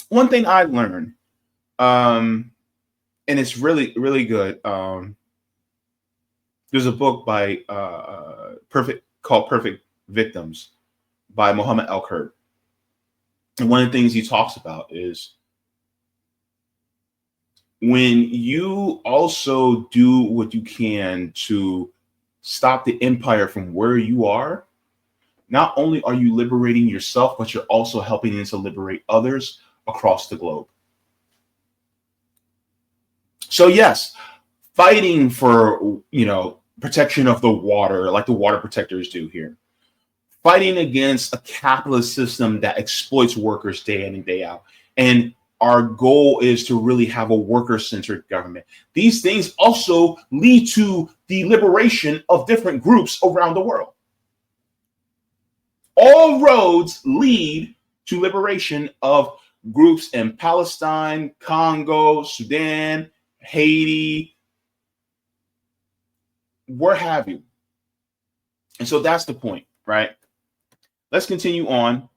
one thing I learned, and it's really, really good. There's a book by called Perfect Victims by Mohammed El-Kurd. And one of the things he talks about is when you also do what you can to stop the empire from where you are, not only are you liberating yourself, but you're also helping to liberate others across the globe. So yes, fighting for, protection of the water, like the water protectors do here. Fighting against a capitalist system that exploits workers day in and day out. And our goal is to really have a worker-centered government. These things also lead to the liberation of different groups around the world. All roads lead to liberation of groups in Palestine, Congo, Sudan, Haiti, where have you. And so that's the point, right? Let's continue on.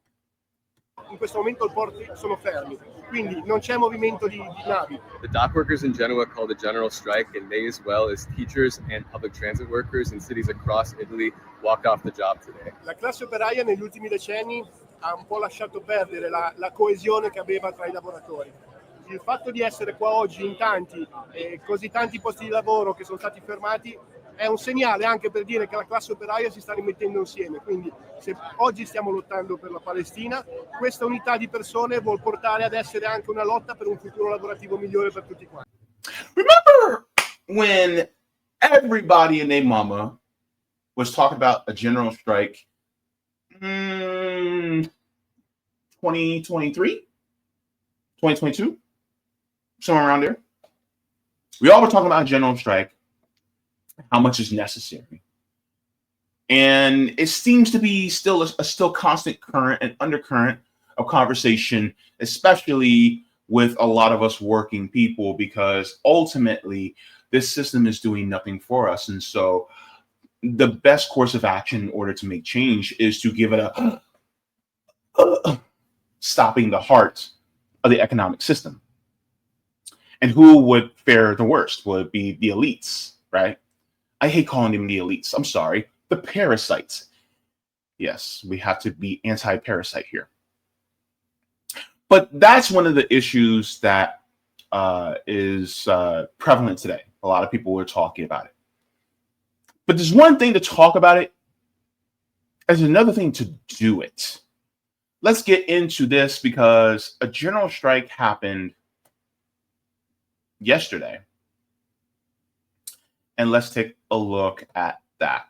In questo momento i porti sono fermi, quindi non c'è movimento di navi. The dock workers in Genoa called a general strike in May, as well as teachers and public transit workers in cities across Italy walked off the job today. La classe operaia negli ultimi decenni ha un po' lasciato perdere la coesione che aveva tra i lavoratori. Il fatto di essere qua oggi in tanti e così tanti posti di lavoro che sono stati fermati è un segnale anche per dire che la classe operaia si sta rimettendo insieme. Quindi se oggi stiamo lottando per la Palestina, questa unità di persone vuol portare ad essere anche una lotta per un futuro lavorativo migliore per tutti quanti. Remember when everybody and their mama was talking about a general strike 2023, 2022, somewhere around there? We all were talking about a general strike, how much is necessary. And it seems to be still a still constant current and undercurrent of conversation, especially with a lot of us working people, because ultimately this system is doing nothing for us. And so the best course of action in order to make change is to give it a stopping the heart of the economic system. And who would fare the worst? Would it be the elites, right? I hate calling them the elites. I'm sorry. The parasites. Yes, we have to be anti-parasite here. But that's one of the issues that is prevalent today. A lot of people are talking about it. But there's one thing to talk about it. There's another thing to do it. Let's get into this because a general strike happened yesterday. And let's take a look at that.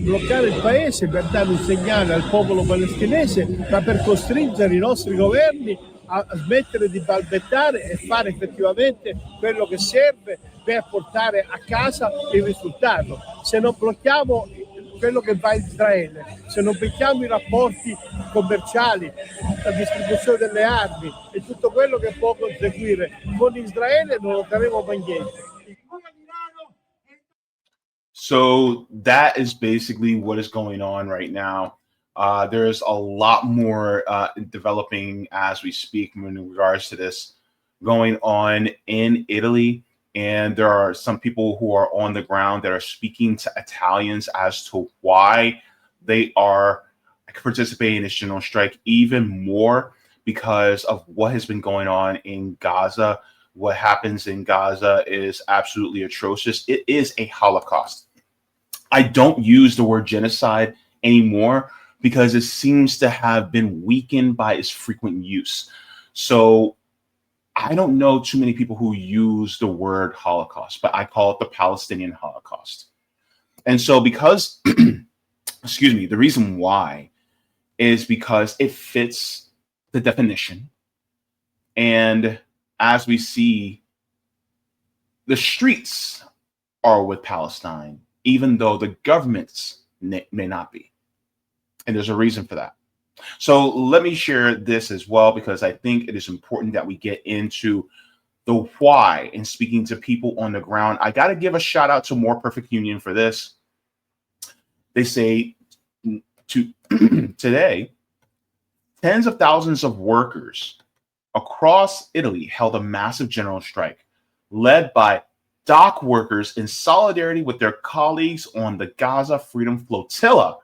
Bloccare il paese per dare un segnale al popolo palestinese, ma per costringere i nostri governi a smettere di balbettare e fare effettivamente quello che serve per portare a casa il risultato. Se non blocchiamo quello che va in Israele, se non blocchiamo i rapporti commerciali, la distribuzione delle armi e tutto quello che può conseguire con Israele, non otterremo mai niente. So that is basically what is going on right now. There's a lot more developing as we speak in regards to this going on in Italy. And there are some people who are on the ground that are speaking to Italians as to why they are participating in this general strike even more because of what has been going on in Gaza. What happens in Gaza is absolutely atrocious. It is a Holocaust. I don't use the word genocide anymore because it seems to have been weakened by its frequent use. So I don't know too many people who use the word Holocaust, but I call it the Palestinian Holocaust. And so because, excuse me, the reason why is because it fits the definition. And as we see, the streets are with Palestine, even though the governments may not be. And there's a reason for that. So let me share this as well, because I think it is important that we get into the why and speaking to people on the ground. I got to give a shout out to More Perfect Union for this. They say today, tens of thousands of workers across Italy held a massive general strike led by dock workers in solidarity with their colleagues on the Gaza Freedom Flotilla.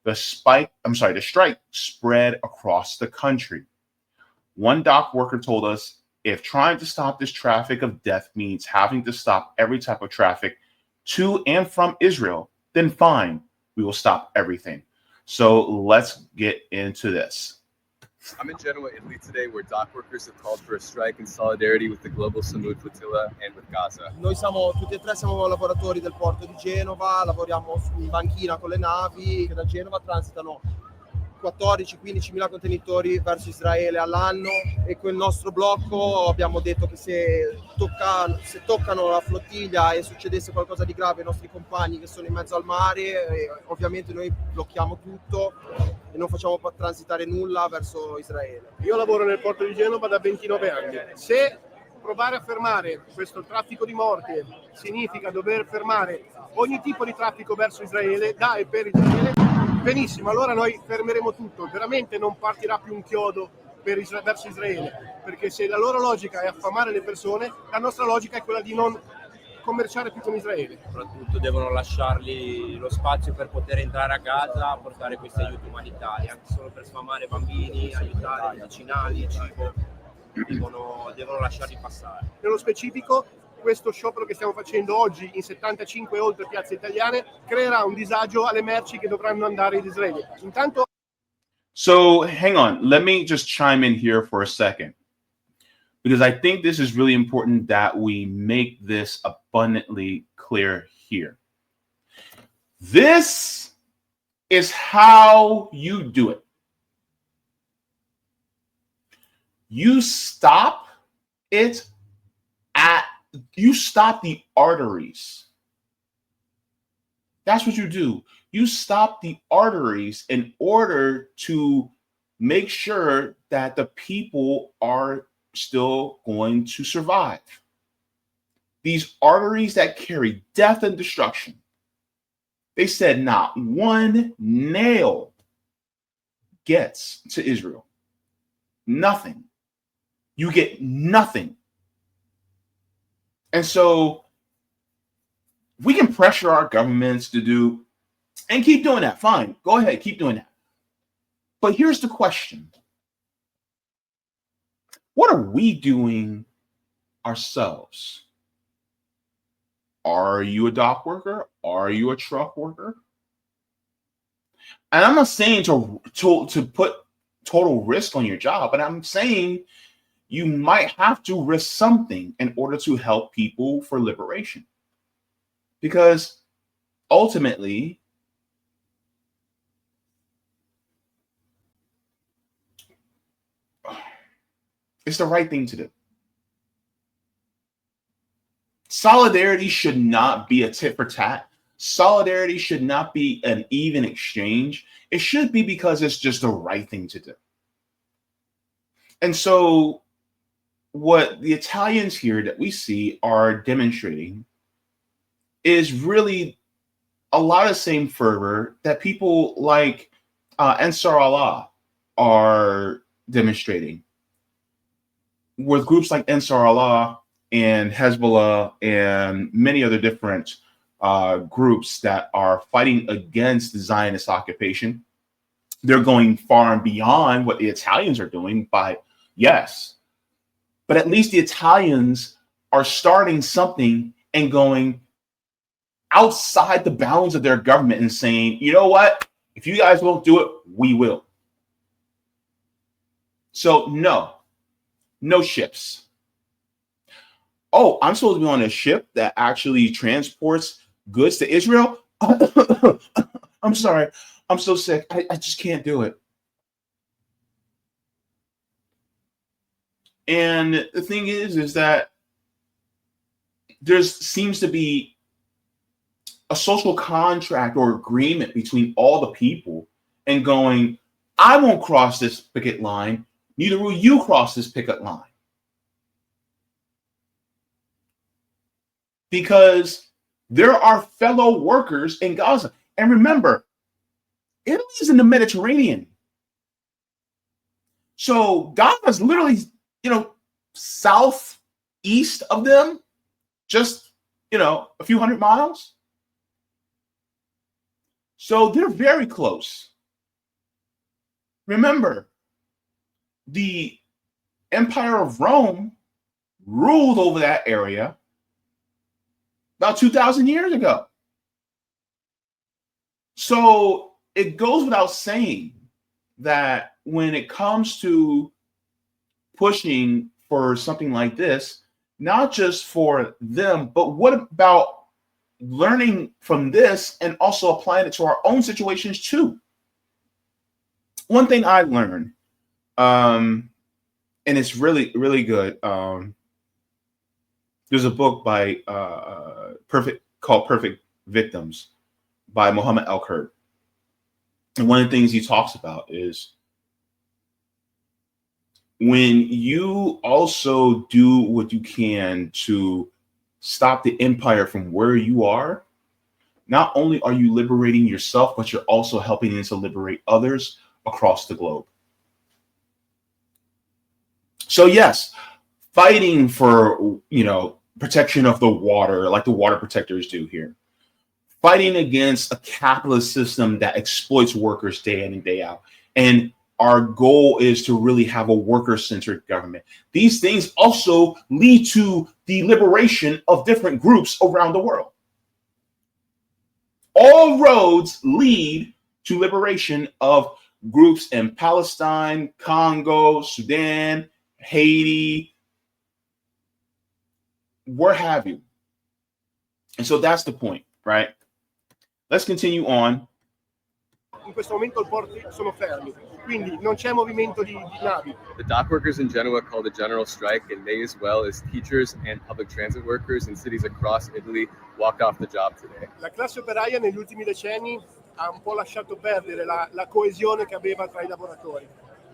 The strike spread across the country. One dock worker told us, if trying to stop this traffic of death means having to stop every type of traffic to and from Israel, then fine, we will stop everything. So let's get into this. I'm in Genoa, Italy today, where dock workers have called for a strike in solidarity with the global Samud flotilla and with Gaza. Noi tutti e tre siamo lavoratori del porto di Genova, lavoriamo in banchina con le navi che da Genova transitano 14-15 mila contenitori verso Israele all'anno, e con il nostro blocco abbiamo detto che se toccano la flottiglia e succedesse qualcosa di grave ai nostri compagni che sono in mezzo al mare, ovviamente noi blocchiamo tutto e non facciamo transitare nulla verso Israele. Io lavoro nel porto di Genova da 29 anni. Se provare a fermare questo traffico di morte significa dover fermare ogni tipo di traffico verso Israele, da e per Israele, benissimo, allora noi fermeremo tutto. Veramente non partirà più un chiodo verso Israele, perché se la loro logica è affamare le persone, la nostra logica è quella di non commerciare più con Israele. Soprattutto devono lasciargli lo spazio per poter entrare a Gaza a portare questi aiuti umanitari, anche solo per sfamare bambini, aiutare medicinali, cibo, devono lasciarli passare. Nello specifico, questo sciopero che stiamo facendo oggi in 75 oltre piazze italiane creerà un disagio alle merci che dovranno andare in Israele. Intanto. So hang on, let me just chime in here for a second, because I think this is really important that we make this abundantly clear here. This is how you do it. You stop it you stop the arteries. That's what you do. You stop the arteries in order to make sure that the people are still going to survive. These arteries that carry death and destruction. They said not one nail gets to Israel. Nothing. You get nothing. And so we can pressure our governments to do and keep doing that. Fine. Go ahead. Keep doing that. But here's the question. What are we doing ourselves? Are you a dock worker? Are you a truck worker? And I'm not saying to put total risk on your job, but I'm saying you might have to risk something in order to help people for liberation. Because ultimately, it's the right thing to do. Solidarity should not be a tit for tat. Solidarity should not be an even exchange. It should be because it's just the right thing to do. And so what the Italians here that we see are demonstrating is really a lot of the same fervor that people like Ansar Allah are demonstrating, with groups like Ansar Allah and Hezbollah and many other different groups that are fighting against the Zionist occupation. They're going far and beyond what the Italians are doing by, yes, but at least the Italians are starting something and going outside the bounds of their government and saying, you know what? If you guys won't do it, we will. So no ships. Oh, I'm supposed to be on a ship that actually transports goods to Israel? I'm sorry. I'm so sick. I just can't do it. And the thing is that there seems to be a social contract or agreement between all the people and going, I won't cross this picket line, neither will you cross this picket line. Because there are fellow workers in Gaza. And remember, Italy is in the Mediterranean. So Gaza is literally, southeast of them, just, a few hundred miles. So they're very close. Remember, the Empire of Rome ruled over that area about 2,000 years ago. So it goes without saying that when it comes to pushing for something like this, not just for them, but what about learning from this and also applying it to our own situations too? One thing I learned, and it's really, really good. There's a book by called Perfect Victims by Mohammed El-Kurd. And one of the things he talks about is when you also do what you can to stop the empire from where you are, not only are you liberating yourself, but you're also helping to liberate others across the globe. So yes, fighting for, protection of the water, like the water protectors do here. Fighting against a capitalist system that exploits workers day in and day out. And our goal is to really have a worker-centered government. These things also lead to the liberation of different groups around the world. All roads lead to liberation of groups in Palestine, Congo, Sudan, Haiti, where have you. And so that's the point, right? Let's continue on. In questo momento i porti sono fermi, quindi non c'è movimento di navi. The dock workers in Genoa called a general strike in May, as well as teachers and public transit workers in cities across Italy walked off the job today. La classe operaia negli ultimi decenni ha un po' lasciato perdere la coesione che aveva tra i lavoratori.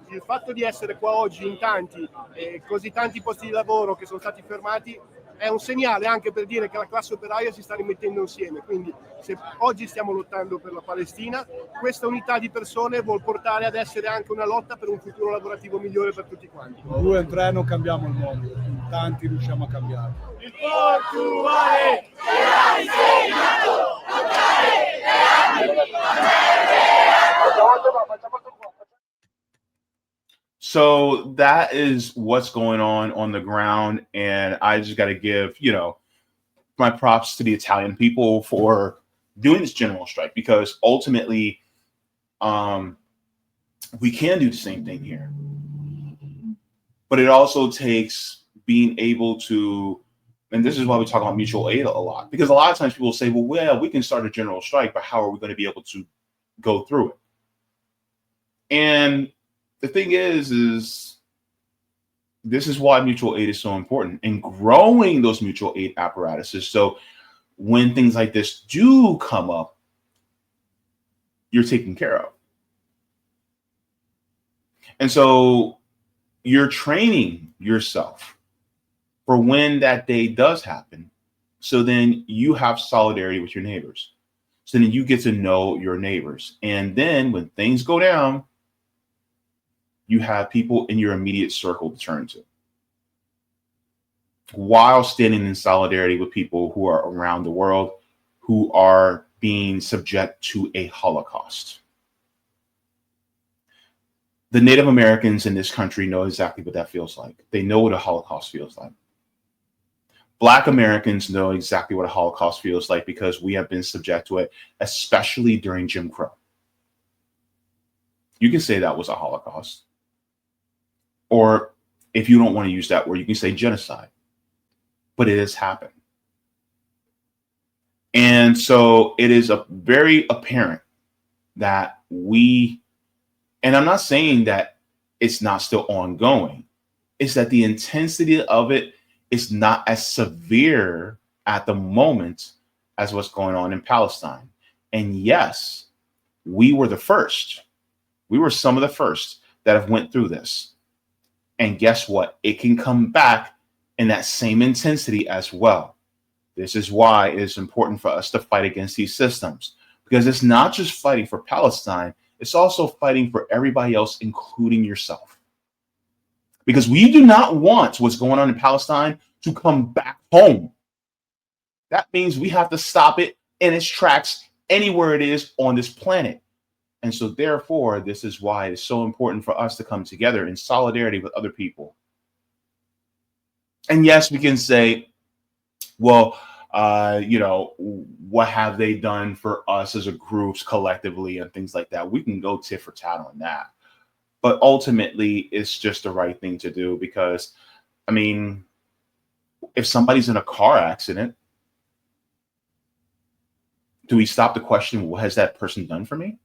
Il fatto di essere qua oggi in tanti e così tanti posti di lavoro che sono stati fermati è un segnale anche per dire che la classe operaia si sta rimettendo insieme. Quindi se oggi stiamo lottando per la Palestina, questa unità di persone vuol portare ad essere anche una lotta per un futuro lavorativo migliore per tutti quanti. 2 in 3 non cambiamo il mondo, in tanti riusciamo a cambiare. Il Portuale ha insegnato lottare le armi. So that is what's going on the ground. And I just got to give, my props to the Italian people for doing this general strike, because ultimately we can do the same thing here. But it also takes being able to, and this is why we talk about mutual aid a lot, because a lot of times people say, well, we can start a general strike, but how are we going to be able to go through it? And the thing is this is why mutual aid is so important, and growing those mutual aid apparatuses. So when things like this do come up, you're taken care of. And so you're training yourself for when that day does happen. So then you have solidarity with your neighbors. So then you get to know your neighbors. And then when things go down, you have people in your immediate circle to turn to, while standing in solidarity with people who are around the world who are being subject to a Holocaust. The Native Americans in this country know exactly what that feels like. They know what a Holocaust feels like. Black Americans know exactly what a Holocaust feels like, because we have been subject to it, especially during Jim Crow. You can say that was a Holocaust. Or if you don't want to use that word, you can say genocide. But it has happened. And so it is very apparent that and I'm not saying that it's not still ongoing, is that the intensity of it is not as severe at the moment as what's going on in Palestine. And yes, we were the first. We were some of the first that have went through this. And guess what? It can come back in that same intensity as well. This is why it is important for us to fight against these systems, because it's not just fighting for Palestine, it's also fighting for everybody else, including yourself. Because we do not want what's going on in Palestine to come back home. That means we have to stop it in its tracks anywhere it is on this planet. And so therefore, this is why it's so important for us to come together in solidarity with other people. And yes, we can say, well, what have they done for us as a groups collectively and things like that? We can go tit for tat on that. But ultimately, it's just the right thing to do because, I mean, if somebody's in a car accident, do we stop to question, what has that person done for me?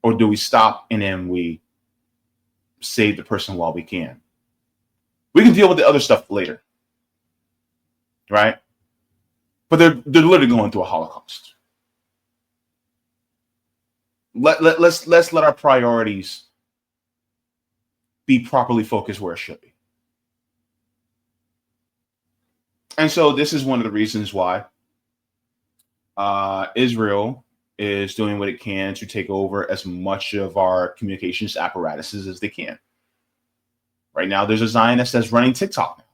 Or do we stop and then we save the person while we can? We can deal with the other stuff later, right? But they're literally going through a Holocaust. Let's let our priorities be properly focused where it should be. And so this is one of the reasons why Israel is doing what it can to take over as much of our communications apparatuses as they can. Right now, there's a Zionist that's running TikTok now.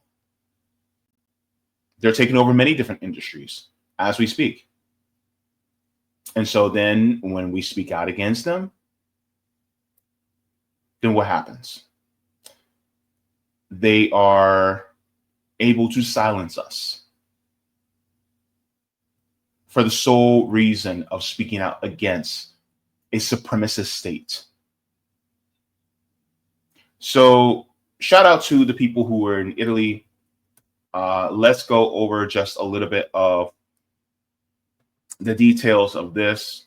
They're taking over many different industries as we speak. And so then when we speak out against them, then what happens? They are able to silence us for the sole reason of speaking out against a supremacist state. So shout out to the people who were in Italy. Let's go over just a little bit of the details of this.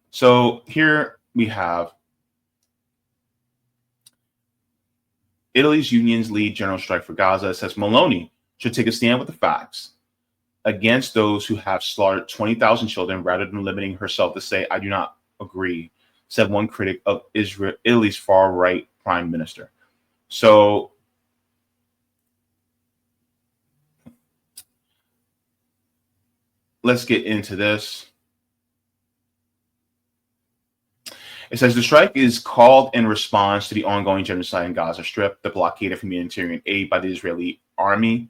So here we have Italy's unions lead general strike for Gaza. It says Meloni should take a stand with the facts against those who have slaughtered 20,000 children rather than limiting herself to say, I do not agree, said one critic of Italy's far-right prime minister. So let's get into this. It says the strike is called in response to the ongoing genocide in Gaza Strip, the blockade of humanitarian aid by the Israeli army,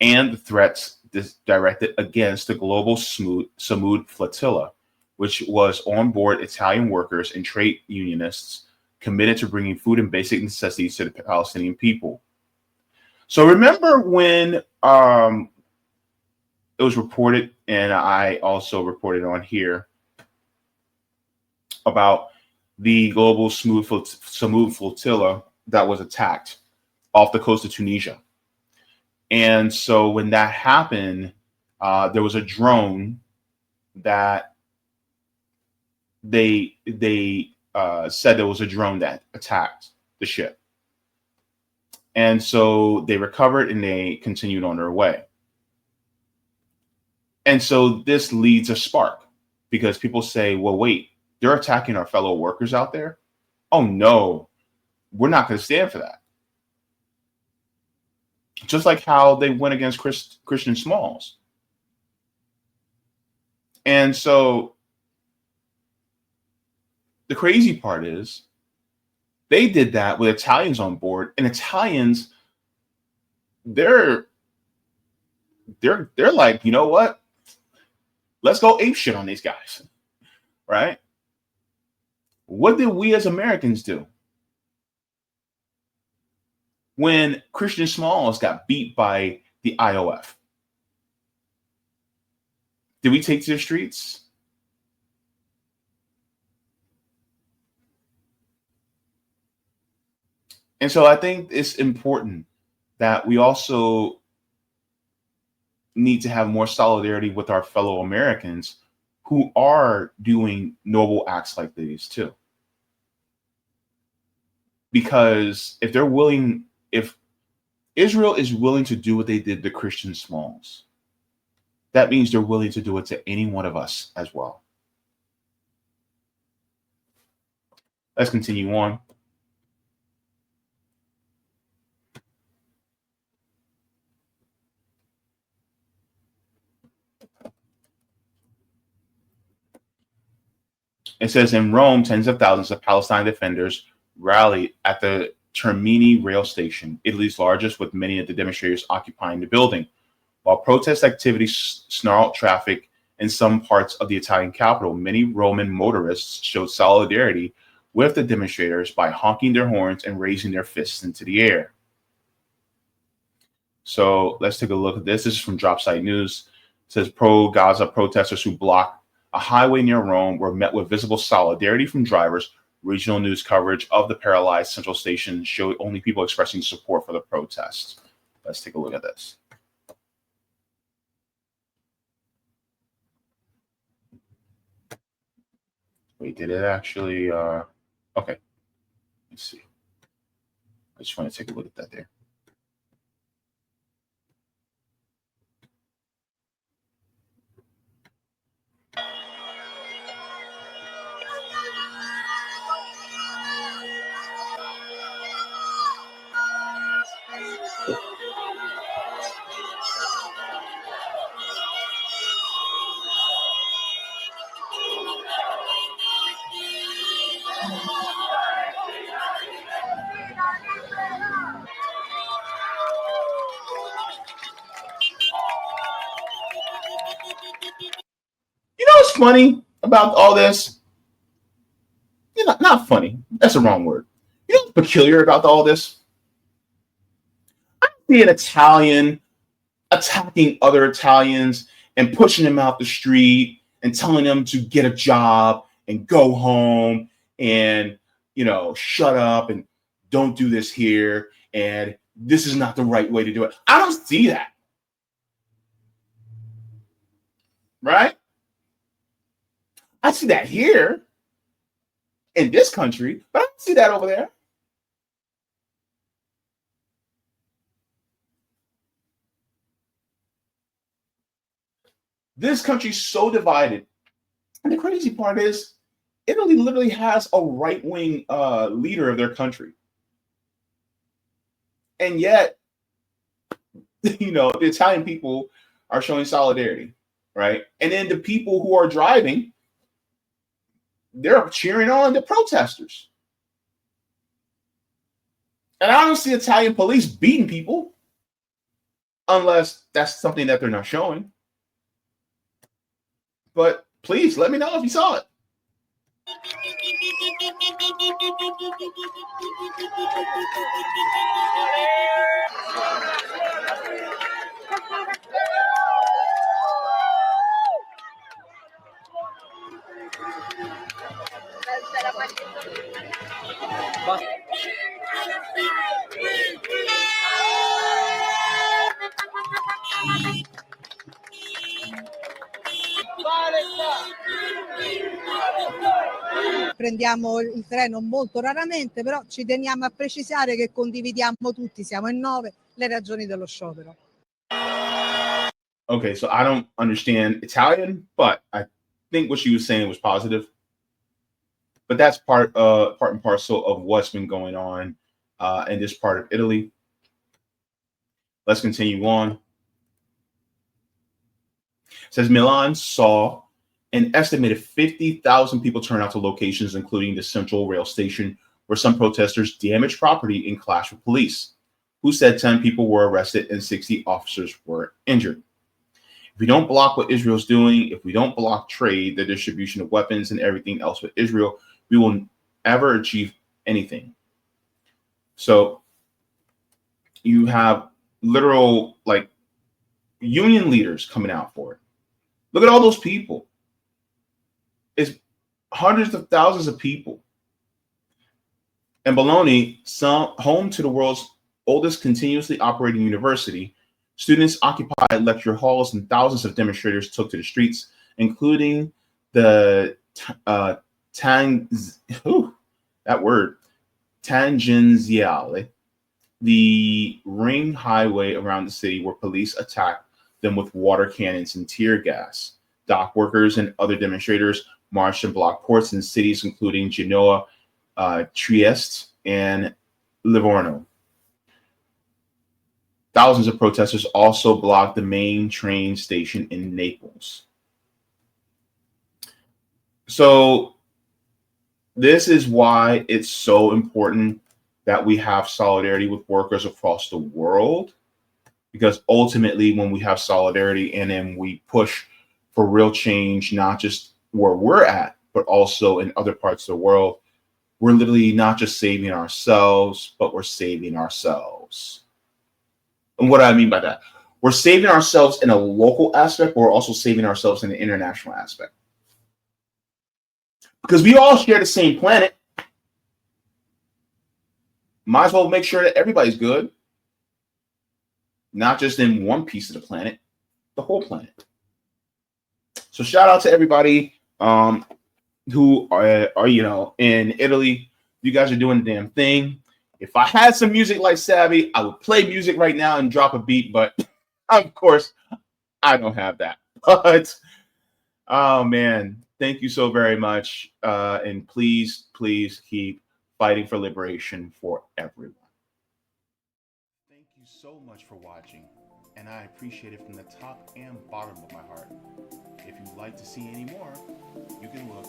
and the threats directed against the global Samud flotilla, which was on board Italian workers and trade unionists committed to bringing food and basic necessities to the Palestinian people. So remember when it was reported, and I also reported on here, about the global Samud flotilla that was attacked off the coast of Tunisia. And so when that happened, there was a drone that they said there was a drone that attacked the ship. And so they recovered and they continued on their way. And so this leads a spark because people say, well, wait, they're attacking our fellow workers out there? Oh, no, we're not going to stand for that. Just like how they went against Christian Smalls. And so the crazy part is they did that with Italians on board, and Italians, they're like, you know what? Let's go ape shit on these guys, right? What did we as Americans do when Christian Smalls got beat by the IOF? Did we take to the streets? And so I think it's important that we also need to have more solidarity with our fellow Americans who are doing noble acts like these too. Because if Israel is willing to do what they did to Christian Smalls, that means they're willing to do it to any one of us as well. Let's continue on. It says in Rome, tens of thousands of Palestine defenders rallied at the Termini rail station, Italy's largest, with many of the demonstrators occupying the building. While protest activities snarled traffic in some parts of the Italian capital, many Roman motorists showed solidarity with the demonstrators by honking their horns and raising their fists into the air. So let's take a look at this. This is from Dropsite News. It says pro-Gaza protesters who blocked a highway near Rome were met with visible solidarity from drivers. Regional news coverage of the paralyzed central station showed only people expressing support for the protests. Let's take a look at this. Wait, did it actually? Okay, let's see. I just want to take a look at that there. You know what's funny about all this? You know, not funny. That's the wrong word. You know what's peculiar about all this? I see an Italian attacking other Italians and pushing them out the street and telling them to get a job and go home and, you know, shut up and don't do this here. And this is not the right way to do it. I don't see that. Right? I see that here in this country, but I don't see that over there. This country's so divided. And the crazy part is, Italy literally has a right-wing leader of their country. And yet, you know, the Italian people are showing solidarity, right? And then the people who are driving, they're cheering on the protesters. And I don't see Italian police beating people unless that's something that they're not showing. But please let me know if you saw it. Prendiamo il treno molto raramente, però ci teniamo a precisare che condividiamo tutti, siamo in 9, le ragioni dello sciopero. Okay, so I don't understand Italian, but I think what she was saying was positive. But that's part and parcel of what's been going on in this part of Italy. Let's continue on. It says Milan saw an estimated 50,000 people turn out to locations, including the central rail station, where some protesters damaged property and clashed with police, who said 10 people were arrested and 60 officers were injured. If we don't block what Israel's doing, if we don't block trade, the distribution of weapons and everything else with Israel, we will ever achieve anything. So you have literal, like, union leaders coming out for it. Look at all those people. It's hundreds of thousands of people. And Bologna, home to the world's oldest continuously operating university, students occupied lecture halls and thousands of demonstrators took to the streets, including the tangenziale, the ring highway around the city, where police attacked them with water cannons and tear gas. Dock workers and other demonstrators marched and blocked ports in cities including Genoa, Trieste, and Livorno. Thousands of protesters also blocked the main train station in Naples. So this is why it's so important that we have solidarity with workers across the world, because ultimately when we have solidarity and then we push for real change, not just where we're at, but also in other parts of the world, we're literally not just saving ourselves, but we're saving ourselves. And what do I mean by that? We're saving ourselves in a local aspect, but we're also saving ourselves in an international aspect. Because we all share the same planet. Might as well make sure that everybody's good. Not just in one piece of the planet, the whole planet. So shout out to everybody who are in Italy. You guys are doing the damn thing. If I had some music like Savvy, I would play music right now and drop a beat, but of course I don't have that. But oh man, thank you so very much. And please keep fighting for liberation for everyone. Thank you so much for watching, and I appreciate it from the top and bottom of my heart. If you'd like to see any more, you can look